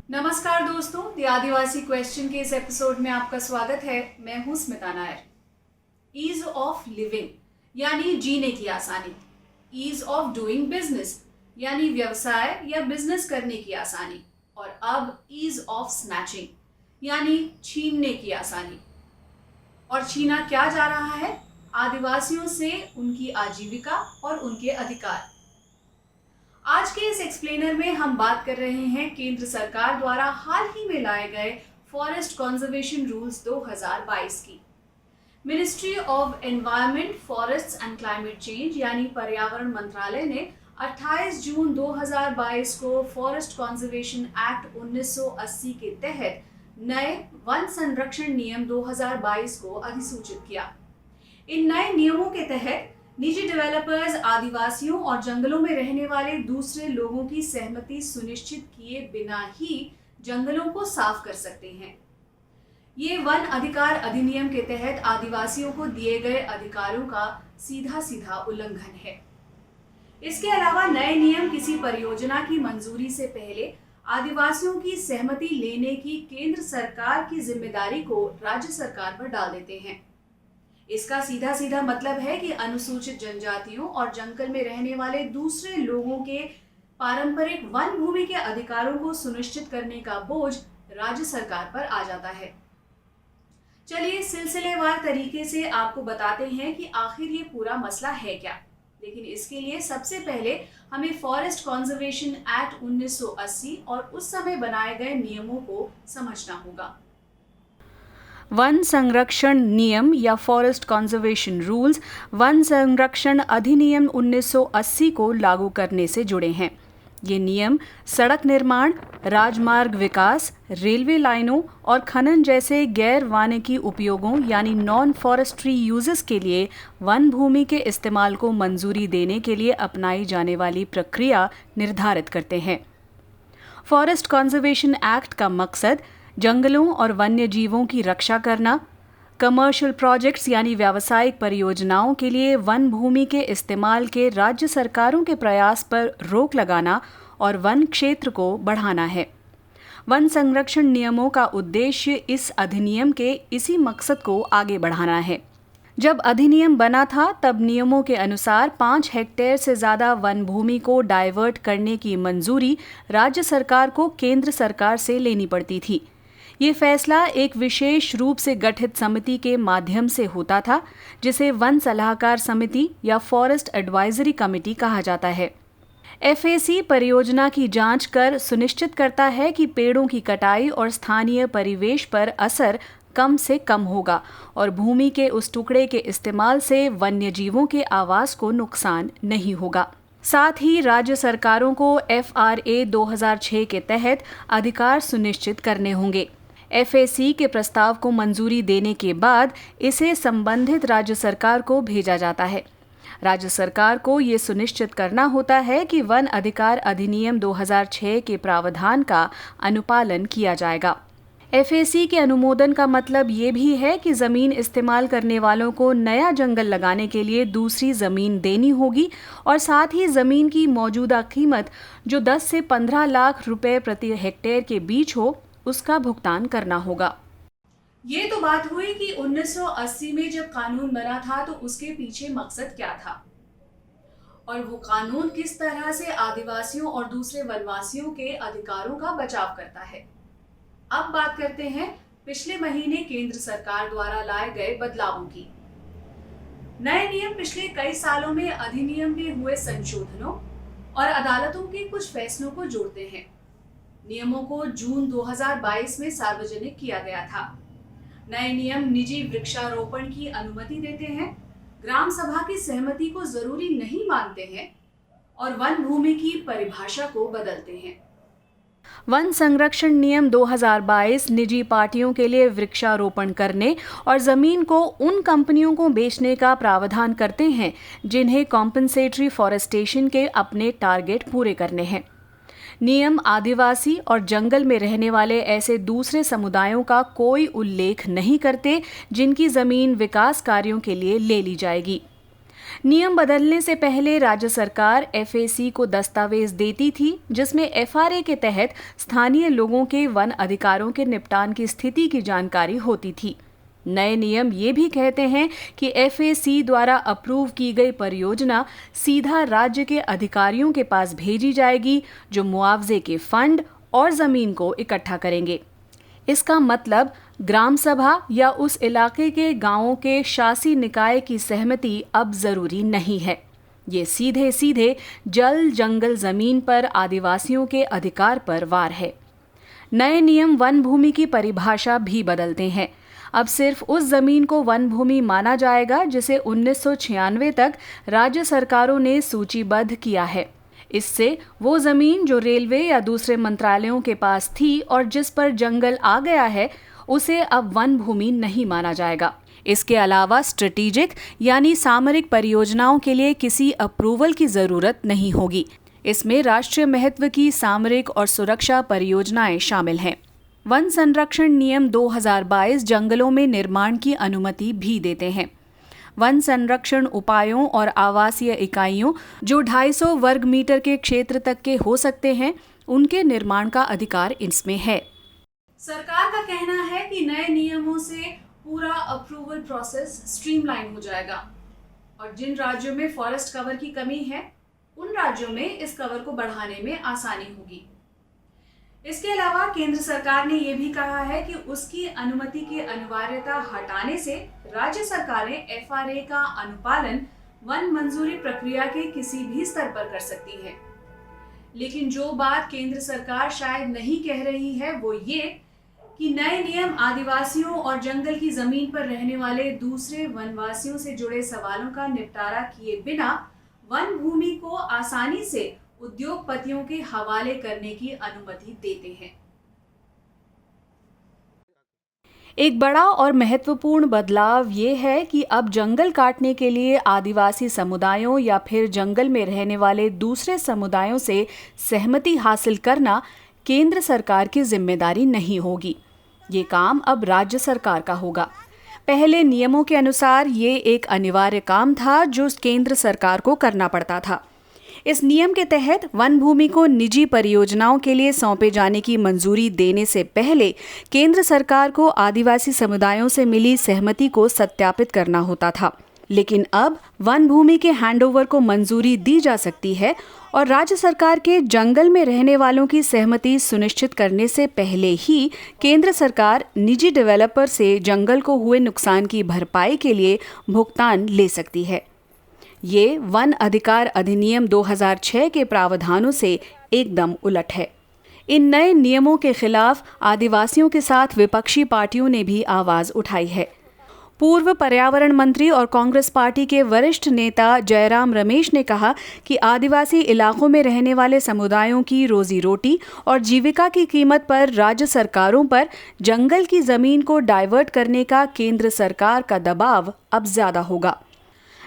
नमस्कार दोस्तों, the Adivasi question के इस एपिसोड में आपका स्वागत है। मैं हूं Smita Nair. Ease of living यानी जीने की आसानी, ईज ऑफ डूइंग बिजनेस यानी व्यवसाय या बिजनेस करने की आसानी, और अब ईज ऑफ स्नैचिंग यानी छीनने की आसानी। और छीना क्या जा रहा है? आदिवासियों से उनकी आजीविका और उनके अधिकार। आज के इस एक्सप्लेनर में हम बात कर रहे हैं केंद्र सरकार द्वारा हाल ही में लाए गए फॉरेस्ट कंजर्वेशन रूल्स 2022 की। Ministry of environment, forests and climate change यानी पर्यावरण मंत्रालय ने 28 जून 2022 को फॉरेस्ट कंजर्वेशन एक्ट 1980 के तहत नए वन संरक्षण नियम 2022 को अधिसूचित किया। इन नए नियमों के तहत निजी डेवलपर्स आदिवासियों और जंगलों में रहने वाले दूसरे लोगों की सहमति सुनिश्चित किए बिना ही जंगलों को साफ कर सकते हैं। ये वन अधिकार अधिनियम के तहत आदिवासियों को दिए गए अधिकारों का सीधा सीधा उल्लंघन है। इसके अलावा नए नियम किसी परियोजना की मंजूरी से पहले आदिवासियों की सहमति लेने की केंद्र सरकार की जिम्मेदारी को राज्य सरकार पर डाल देते हैं। इसका सीधा सीधा मतलब है कि अनुसूचित जनजातियों और जंगल में रहने वाले दूसरे लोगों के पारंपरिक वन भूमि के अधिकारों को सुनिश्चित करने का बोझ राज्य सरकार पर आ जाता है। चलिए सिलसिलेवार तरीके से आपको बताते हैं कि आखिर ये पूरा मसला है क्या। लेकिन इसके लिए सबसे पहले हमें फॉरेस्ट कंजर्वेशन एक्ट 1980 और उस समय बनाए गए नियमों को समझना होगा। वन संरक्षण नियम या फॉरेस्ट कंजर्वेशन रूल्स वन संरक्षण अधिनियम 1980 को लागू करने से जुड़े हैं। ये नियम सड़क निर्माण, राजमार्ग विकास, रेलवे लाइनों और खनन जैसे गैर वानिकी उपयोगों यानी नॉन फॉरेस्ट्री यूजेस के लिए वन भूमि के इस्तेमाल को मंजूरी देने के लिए अपनाई जाने वाली प्रक्रिया निर्धारित करते हैं। फॉरेस्ट कंजर्वेशन एक्ट का मकसद जंगलों और वन्य जीवों की रक्षा करना, कमर्शियल प्रोजेक्ट्स यानी व्यावसायिक परियोजनाओं के लिए वन भूमि के इस्तेमाल के राज्य सरकारों के प्रयास पर रोक लगाना और वन क्षेत्र को बढ़ाना है। वन संरक्षण नियमों का उद्देश्य इस अधिनियम के इसी मकसद को आगे बढ़ाना है। जब अधिनियम बना था तब नियमों के अनुसार 5 हेक्टेयर से ज़्यादा वन भूमि को डाइवर्ट करने की मंजूरी राज्य सरकार को केंद्र सरकार से लेनी पड़ती थी। ये फैसला एक विशेष रूप से गठित समिति के माध्यम से होता था, जिसे वन सलाहकार समिति या फॉरेस्ट एडवाइजरी कमेटी कहा जाता है। एफएसी परियोजना की जांच कर सुनिश्चित करता है कि पेड़ों की कटाई और स्थानीय परिवेश पर असर कम से कम होगा और भूमि के उस टुकड़े के इस्तेमाल से वन्य जीवों के आवास को नुकसान नहीं होगा। साथ ही राज्य सरकारों को FRA 2006 के तहत अधिकार सुनिश्चित करने होंगे। एफएसी के प्रस्ताव को मंजूरी देने के बाद इसे संबंधित राज्य सरकार को भेजा जाता है। राज्य सरकार को ये सुनिश्चित करना होता है कि वन अधिकार अधिनियम 2006 के प्रावधान का अनुपालन किया जाएगा। एफएसी के अनुमोदन का मतलब ये भी है कि जमीन इस्तेमाल करने वालों को नया जंगल लगाने के लिए दूसरी जमीन देनी होगी और साथ ही जमीन की मौजूदा कीमत जो 10 से 15 लाख रुपए प्रति हेक्टेयर के बीच हो, उसका भुगतान करना होगा। ये तो बात हुई कि 1980 में जब कानून बना था तो उसके पीछे मकसद क्या था और वो कानून किस तरह से आदिवासियों और दूसरे वनवासियों के अधिकारों का बचाव करता है। अब बात करते हैं पिछले महीने केंद्र सरकार द्वारा लाए गए बदलावों की। नए नियम पिछले कई सालों में अधिनियम में हुए संशोधनों और अदालतों के कुछ फैसलों को जोड़ते हैं। नियमों को जून 2022 में सार्वजनिक किया गया था। नए नियम निजी वृक्षारोपण की अनुमति देते हैं, ग्राम सभा की सहमति को जरूरी नहीं मानते हैं और वन भूमि की परिभाषा को बदलते हैं। वन संरक्षण नियम 2022 निजी पार्टियों के लिए वृक्षारोपण करने और जमीन को उन कंपनियों को बेचने का प्रावधान करते हैं जिन्हें कॉम्पनसेटरी फॉरेस्टेशन के अपने टारगेट पूरे करने हैं। नियम आदिवासी और जंगल में रहने वाले ऐसे दूसरे समुदायों का कोई उल्लेख नहीं करते जिनकी जमीन विकास कार्यों के लिए ले ली जाएगी। नियम बदलने से पहले राज्य सरकार FAC को दस्तावेज देती थी जिसमें FRA के तहत स्थानीय लोगों के वन अधिकारों के निपटान की स्थिति की जानकारी होती थी। नए नियम ये भी कहते हैं कि FAC द्वारा अप्रूव की गई परियोजना सीधा राज्य के अधिकारियों के पास भेजी जाएगी जो मुआवजे के फंड और जमीन को इकट्ठा करेंगे। इसका मतलब ग्राम सभा या उस इलाके के गांवों के शासी निकाय की सहमति अब जरूरी नहीं है। ये सीधे सीधे जल जंगल जमीन पर आदिवासियों के अधिकार पर वार है। नए नियम वन भूमि की परिभाषा भी बदलते हैं। अब सिर्फ उस जमीन को वन भूमि माना जाएगा जिसे 1996 तक राज्य सरकारों ने सूचीबद्ध किया है। इससे वो जमीन जो रेलवे या दूसरे मंत्रालयों के पास थी और जिस पर जंगल आ गया है उसे अब वन भूमि नहीं माना जाएगा। इसके अलावा स्ट्रेटेजिक यानी सामरिक परियोजनाओं के लिए किसी अप्रूवल की जरूरत नहीं होगी। इसमें राष्ट्रीय महत्व की सामरिक और सुरक्षा परियोजनाएं शामिल हैं। वन संरक्षण नियम 2022 जंगलों में निर्माण की अनुमति भी देते हैं। वन संरक्षण उपायों और आवासीय इकाइयों जो 250 वर्ग मीटर के क्षेत्र तक के हो सकते हैं, उनके निर्माण का अधिकार इसमें है। सरकार का कहना है कि नए नियमों से पूरा अप्रूवल प्रोसेस स्ट्रीमलाइन हो जाएगा और जिन राज्यों में फॉरेस्ट कवर की कमी है, उन राज्यों में इस कवर को बढ़ाने में आसानी होगी। इसके अलावा केंद्र सरकार ने यह भी कहा है कि उसकी अनुमति की अनिवार्यता हटाने से राज्य सरकारें FRA का अनुपालन वन मंजूरी प्रक्रिया के किसी भी स्तर पर कर सकती है। लेकिन जो बात केंद्र सरकार शायद नहीं कह रही है वो ये कि नए नियम आदिवासियों और जंगल की जमीन पर रहने वाले दूसरे वनवासियों से जुड़े सवालों का निपटारा किए बिना वन भूमि को आसानी से उद्योगपतियों के हवाले करने की अनुमति देते हैं। एक बड़ा और महत्वपूर्ण बदलाव ये है कि अब जंगल काटने के लिए आदिवासी समुदायों या फिर जंगल में रहने वाले दूसरे समुदायों से सहमति हासिल करना केंद्र सरकार की जिम्मेदारी नहीं होगी। ये काम अब राज्य सरकार का होगा। पहले नियमों के अनुसार ये एक अनिवार्य काम था जो केंद्र सरकार को करना पड़ता था। इस नियम के तहत वन भूमि को निजी परियोजनाओं के लिए सौंपे जाने की मंजूरी देने से पहले केंद्र सरकार को आदिवासी समुदायों से मिली सहमति को सत्यापित करना होता था। लेकिन अब वन भूमि के हैंडओवर को मंजूरी दी जा सकती है और राज्य सरकार के जंगल में रहने वालों की सहमति सुनिश्चित करने से पहले ही केंद्र सरकार निजी डेवलपर से जंगल को हुए नुकसान की भरपाई के लिए भुगतान ले सकती है। ये वन अधिकार अधिनियम 2006 के प्रावधानों से एकदम उलट है। इन नए नियमों के खिलाफ आदिवासियों के साथ विपक्षी पार्टियों ने भी आवाज उठाई है। पूर्व पर्यावरण मंत्री और कांग्रेस पार्टी के वरिष्ठ नेता जयराम रमेश ने कहा कि आदिवासी इलाकों में रहने वाले समुदायों की रोजी रोटी और जीविका की कीमत पर राज्य सरकारों पर जंगल की जमीन को डाइवर्ट करने का केंद्र सरकार का दबाव अब ज्यादा होगा।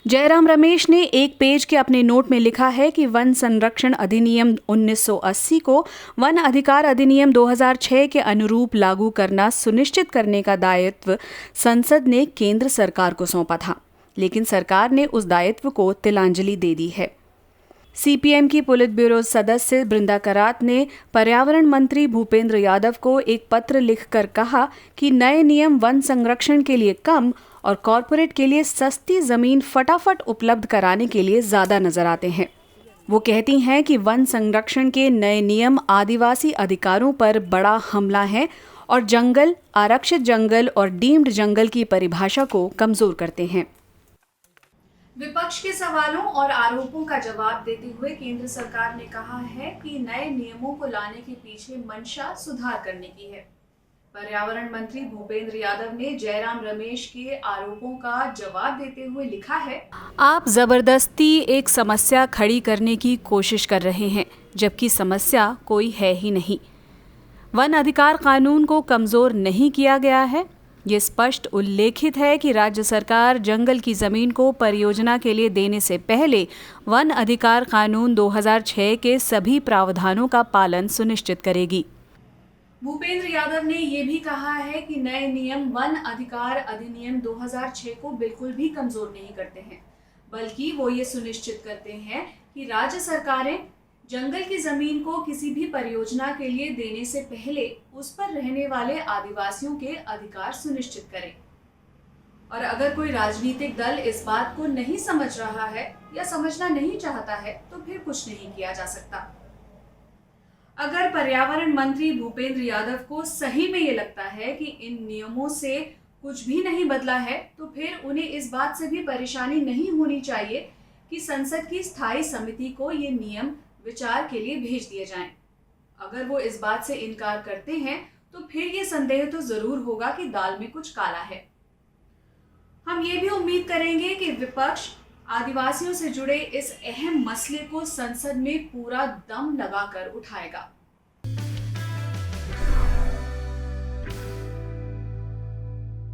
जयराम रमेश ने एक पेज के अपने नोट में लिखा है कि वन संरक्षण अधिनियम 1980 को वन अधिकार अधिनियम 2006 के अनुरूप लागू करना सुनिश्चित करने का दायित्व संसद ने केंद्र सरकार को सौंपा था, लेकिन सरकार ने उस दायित्व को तिलांजलि दे दी है। CPM की पोलित ब्यूरो सदस्य बृंदा करात ने पर्यावरण मंत्री भूपेंद्र यादव को एक पत्र लिखकर कहा कि नए नियम वन संरक्षण के लिए कम और कॉरपोरेट के लिए सस्ती जमीन फटाफट उपलब्ध कराने के लिए ज्यादा नजर आते हैं। वो कहती हैं कि वन संरक्षण के नए नियम आदिवासी अधिकारों पर बड़ा हमला है और जंगल, आरक्षित जंगल और डीम्ड जंगल की परिभाषा को कमजोर करते हैं। विपक्ष के सवालों और आरोपों का जवाब देते हुए केंद्र सरकार ने कहा है कि नए नियमों को लाने के पीछे मंशा सुधार करने की है। पर्यावरण मंत्री भूपेंद्र यादव ने जयराम रमेश के आरोपों का जवाब देते हुए लिखा है, आप जबरदस्ती एक समस्या खड़ी करने की कोशिश कर रहे हैं, जबकि समस्या कोई है ही नहीं। वन अधिकार कानून को कमजोर नहीं किया गया है। ये स्पष्ट उल्लेखित है कि राज्य सरकार जंगल की जमीन को परियोजना के लिए देने से पहले वन अधिकार कानून 2006 के सभी प्रावधानों का पालन सुनिश्चित करेगी। भूपेंद्र यादव ने यह भी कहा है कि नए नियम वन अधिकार अधिनियम 2006 को बिल्कुल भी कमजोर नहीं करते हैं, बल्कि वो ये सुनिश्चित करते हैं कि राज्य सरकारें जंगल की जमीन को किसी भी परियोजना के लिए देने से पहले उस पर रहने वाले आदिवासियों के अधिकार सुनिश्चित करें। और अगर कोई राजनीतिक दल इस बात को नहीं समझ रहा है या समझना नहीं चाहता है तो फिर कुछ नहीं किया जा सकता। अगर पर्यावरण मंत्री भूपेंद्र यादव को सही में ये लगता है कि इन नियमों से कुछ भी नहीं बदला है तो फिर उन्हें इस बात से भी परेशानी नहीं होनी चाहिए कि संसद की स्थायी समिति को ये नियम विचार के लिए भेज दिए जाएं। अगर वो इस बात से इनकार करते हैं तो फिर ये संदेह तो जरूर होगा कि दाल में कुछ काला है। हम ये भी उम्मीद करेंगे कि विपक्ष आदिवासियों से जुड़े इस अहम मसले को संसद में पूरा दम लगाकर उठाएगा।